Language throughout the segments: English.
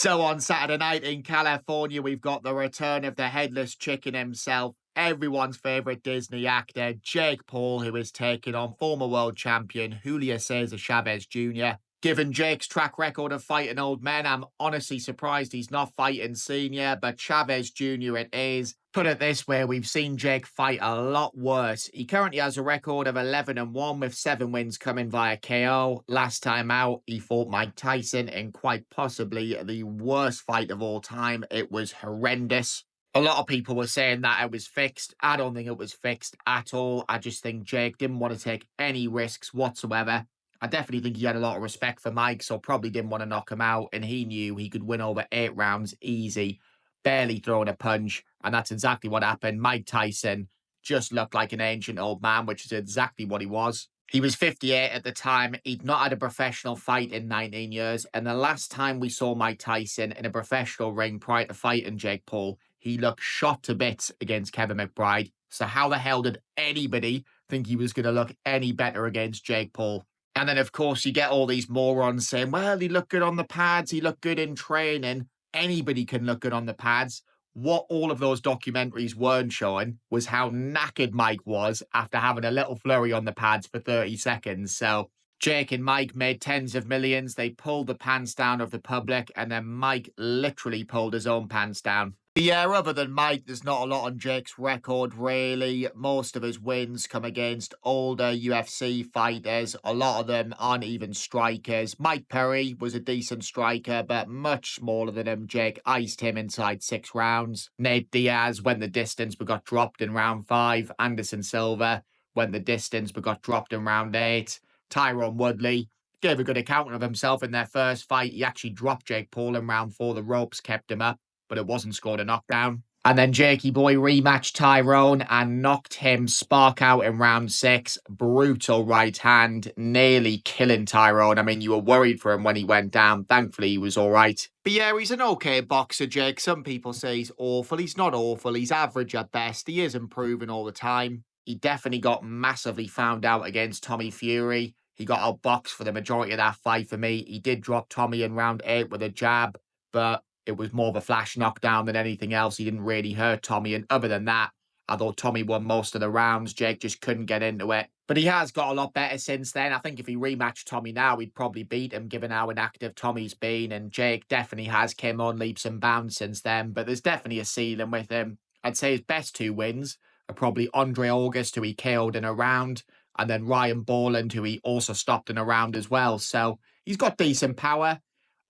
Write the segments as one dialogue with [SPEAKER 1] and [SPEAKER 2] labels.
[SPEAKER 1] So on Saturday night in California, we've got the return of the headless chicken himself, everyone's favourite Disney actor, Jake Paul, who is taking on former world champion Julio Cesar Chavez Jr. Given Jake's track record of fighting old men, I'm honestly surprised he's not fighting senior, but Chavez Jr. it is. Put it this way, we've seen Jake fight a lot worse. He currently has a record of 11-1 with 7 wins coming via KO. Last time out, he fought Mike Tyson in quite possibly the worst fight of all time. It was horrendous. A lot of people were saying that it was fixed. I don't think it was fixed at all. I just think Jake didn't want to take any risks whatsoever. I definitely think he had a lot of respect for Mike, so probably didn't want to knock him out, and he knew he could win over 8 rounds easy, barely throwing a punch, and that's exactly what happened. Mike Tyson just looked like an ancient old man, which is exactly what he was. He was 58 at the time. He'd not had a professional fight in 19 years, and the last time we saw Mike Tyson in a professional ring prior to fighting Jake Paul, he looked shot to bits against Kevin McBride. So how the hell did anybody think he was going to look any better against Jake Paul? And then, of course, you get all these morons saying, well, he looked good on the pads, he looked good in training. Anybody can look good on the pads. What all of those documentaries weren't showing was how knackered Mike was after having a little flurry on the pads for 30 seconds. So Jake and Mike made tens of millions. They pulled the pants down of the public, and then Mike literally pulled his own pants down. Yeah, other than Mike, there's not a lot on Jake's record, really. Most of his wins come against older UFC fighters. A lot of them aren't even strikers. Mike Perry was a decent striker, but much smaller than him. Jake iced him inside 6 rounds. Nate Diaz went the distance but got dropped in round 5. Anderson Silva went the distance but got dropped in round 8. Tyrone Woodley gave a good account of himself in their first fight. He actually dropped Jake Paul in round 4. The ropes kept him up, but it wasn't scored a knockdown. And then Jakey Boy rematched Tyrone and knocked him spark out in round 6. Brutal right hand, nearly killing Tyrone. I mean, you were worried for him when he went down. Thankfully, he was all right. But yeah, he's an okay boxer, Jake. Some people say he's awful. He's not awful. He's average at best. He is improving all the time. He definitely got massively found out against Tommy Fury. He got outboxed for the majority of that fight for me. He did drop Tommy in round 8 with a jab, but it was more of a flash knockdown than anything else. He didn't really hurt Tommy. And other than that, I thought Tommy won most of the rounds. Jake just couldn't get into it. But he has got a lot better since then. I think if he rematched Tommy now, he'd probably beat him, given how inactive Tommy's been. And Jake definitely has came on leaps and bounds since then. But there's definitely a ceiling with him. I'd say his best 2 wins are probably Andre August, who he KO'd in a round, and then Ryan Borland, who he also stopped in a round as well. So he's got decent power,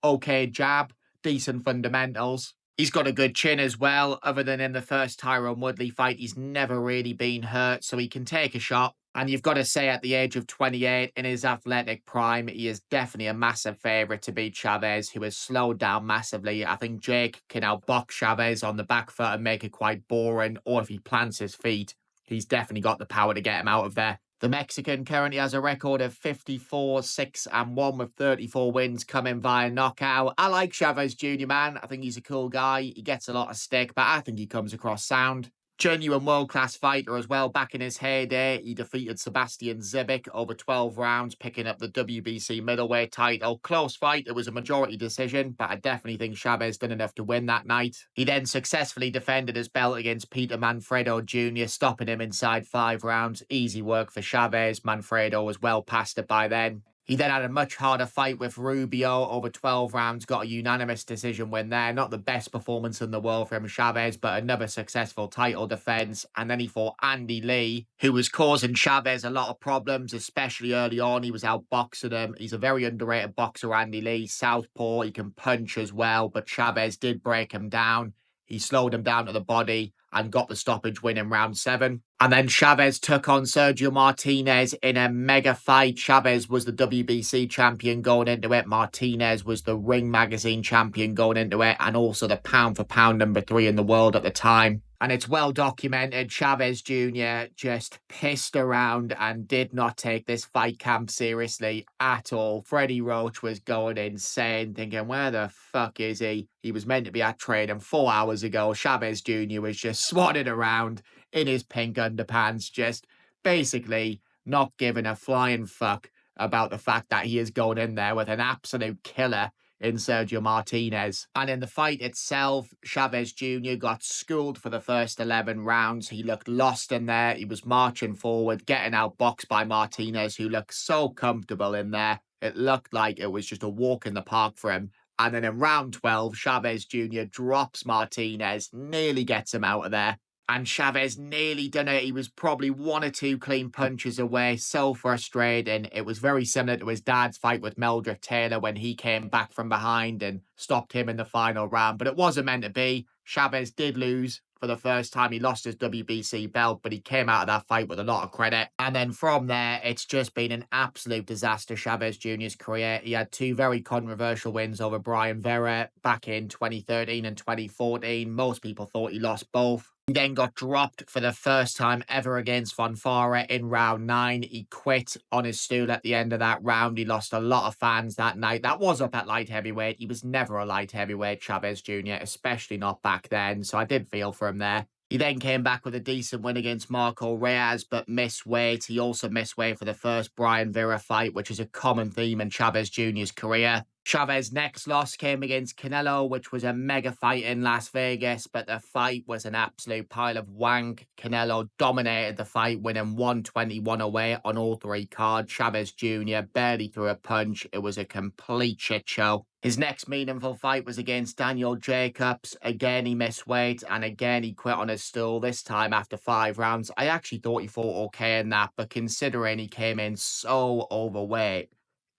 [SPEAKER 1] okay jab, decent fundamentals. He's got a good chin as well. Other than in the first Tyrone Woodley fight, he's never really been hurt, so he can take a shot. And you've got to say, at the age of 28, in his athletic prime, he is definitely a massive favourite to beat Chavez, who has slowed down massively. I think Jake can outbox Chavez on the back foot and make it quite boring, or if he plants his feet, he's definitely got the power to get him out of there. The Mexican currently has a record of 54-6-1 with 34 wins coming via knockout. I like Chavez Jr., man. I think he's a cool guy. He gets a lot of stick, but I think he comes across sound. Genuine world-class fighter as well. Back in his heyday, he defeated Sebastian Zibic over 12 rounds, picking up the WBC middleweight title. Close fight. It was a majority decision, but I definitely think Chavez done enough to win that night. He then successfully defended his belt against Peter Manfredo Jr., stopping him inside 5 rounds. Easy work for Chavez. Manfredo was well past it by then. He then had a much harder fight with Rubio over 12 rounds, got a unanimous decision win there. Not the best performance in the world from Chavez, but another successful title defense. And then he fought Andy Lee, who was causing Chavez a lot of problems, especially early on. He was outboxing him. He's a very underrated boxer, Andy Lee. Southpaw, he can punch as well, but Chavez did break him down. He slowed him down to the body and got the stoppage win in round 7. And then Chavez took on Sergio Martinez in a mega fight. Chavez was the WBC champion going into it. Martinez was the Ring Magazine champion going into it, and also the pound-for-pound number 3 in the world at the time. And it's well documented, Chavez Jr. just pissed around and did not take this fight camp seriously at all. Freddie Roach was going insane, thinking, where the fuck is he? He was meant to be at training 4 hours ago. Chavez Jr. was just swatted around in his pink underpants, just basically not giving a flying fuck about the fact that he is going in there with an absolute killer in Sergio Martinez. And in the fight itself, Chavez Jr. got schooled for the first 11 rounds. He looked lost in there. He was marching forward, getting outboxed by Martinez, who looked so comfortable in there. It looked like it was just a walk in the park for him. And then in round 12, Chavez Jr. drops Martinez, nearly gets him out of there. And Chavez nearly done it. He was probably 1 or 2 clean punches away. So frustrating. It was very similar to his dad's fight with Meldrick Taylor when he came back from behind and stopped him in the final round. But it wasn't meant to be. Chavez did lose for the first time. He lost his WBC belt, but he came out of that fight with a lot of credit. And then from there, it's just been an absolute disaster, Chavez Jr.'s career. He had 2 very controversial wins over Brian Vera back in 2013 and 2014. Most people thought he lost both. He then got dropped for the first time ever against Fonfara in round 9. He quit on his stool at the end of that round. He lost a lot of fans that night. That was up at light heavyweight. He was never a light heavyweight, Chavez Jr., especially not back then. So I did feel for him there. He then came back with a decent win against Marco Reyes, but missed weight. He also missed weight for the first Brian Vera fight, which is a common theme in Chavez Jr.'s career. Chavez's next loss came against Canelo, which was a mega fight in Las Vegas, but the fight was an absolute pile of wank. Canelo dominated the fight, winning 121 away on all 3 cards. Chavez Jr. barely threw a punch. It was a complete shit show. His next meaningful fight was against Daniel Jacobs. Again, he missed weight, and again, he quit on his stool, this time after 5 rounds. I actually thought he fought okay in that, but considering he came in so overweight,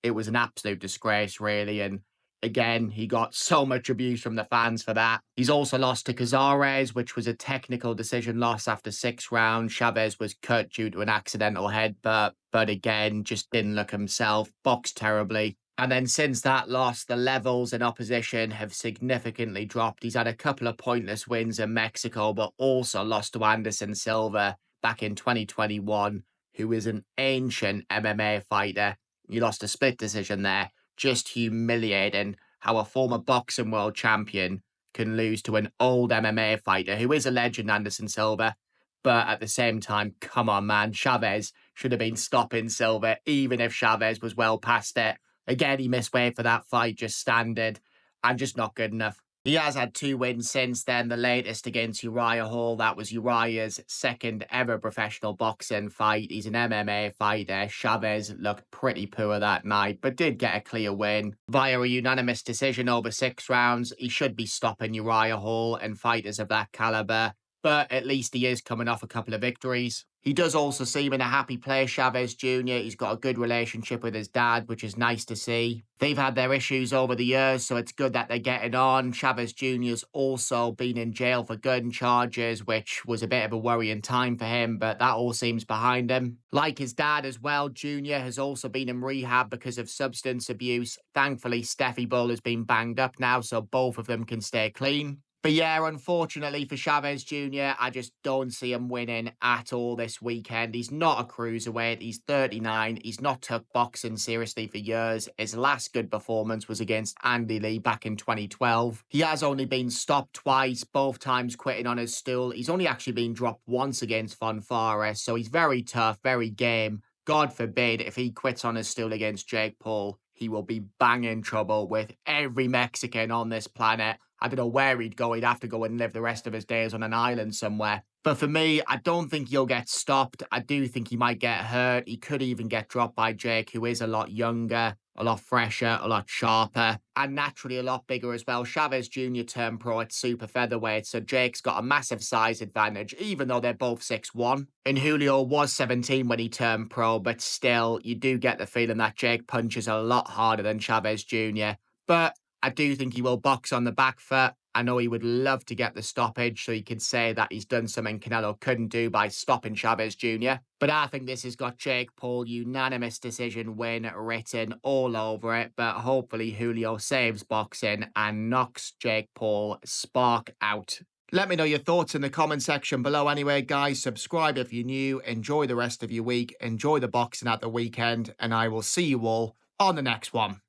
[SPEAKER 1] it was an absolute disgrace, really. And again, he got so much abuse from the fans for that. He's also lost to Cazares, which was a technical decision loss after 6 rounds. Chavez was cut due to an accidental headbutt, but again, just didn't look himself, boxed terribly. And then since that loss, the levels in opposition have significantly dropped. He's had a couple of pointless wins in Mexico, but also lost to Anderson Silva back in 2021, who is an ancient MMA fighter. He lost a split decision there. Just humiliating how a former boxing world champion can lose to an old MMA fighter who is a legend, Anderson Silva. But at the same time, come on, man. Chavez should have been stopping Silva, even if Chavez was well past it. Again, he missed weight for that fight, just standard, and just not good enough. He has had 2 wins since then, the latest against Uriah Hall. That was Uriah's second ever professional boxing fight. He's an MMA fighter. Chavez looked pretty poor that night, but did get a clear win via a unanimous decision over 6 rounds. He should be stopping Uriah Hall and fighters of that caliber, but at least he is coming off a couple of victories. He does also seem in a happy place, Chavez Jr. He's got a good relationship with his dad, which is nice to see. They've had their issues over the years, so it's good that they're getting on. Chavez Jr.'s also been in jail for gun charges, which was a bit of a worrying time for him, but that all seems behind him. Like his dad as well, Jr. has also been in rehab because of substance abuse. Thankfully, Steffi Bull has been banged up now, so both of them can stay clean. But yeah, unfortunately for Chavez Jr., I just don't see him winning at all this weekend. He's not a cruiserweight. He's 39. He's not took boxing seriously for years. His last good performance was against Andy Lee back in 2012. He has only been stopped twice, both times quitting on his stool. He's only actually been dropped once against Fonfara, so he's very tough, very game. God forbid if he quits on his stool against Jake Paul, he will be banging trouble with every Mexican on this planet. I don't know where he'd go. He'd have to go and live the rest of his days on an island somewhere. But for me, I don't think he'll get stopped. I do think he might get hurt. He could even get dropped by Jake, who is a lot younger, a lot fresher, a lot sharper, and naturally a lot bigger as well. Chavez Jr. turned pro at super featherweight, so Jake's got a massive size advantage, even though they're both 6'1". And Julio was 17 when he turned pro, but still, you do get the feeling that Jake punches a lot harder than Chavez Jr. But I do think he will box on the back foot. I know he would love to get the stoppage so he could say that he's done something Canelo couldn't do by stopping Chavez Jr. But I think this has got Jake Paul unanimous decision win written all over it. But hopefully Julio saves boxing and knocks Jake Paul spark out. Let me know your thoughts in the comment section below anyway, guys. Subscribe if you're new. Enjoy the rest of your week. Enjoy the boxing at the weekend. And I will see you all on the next one.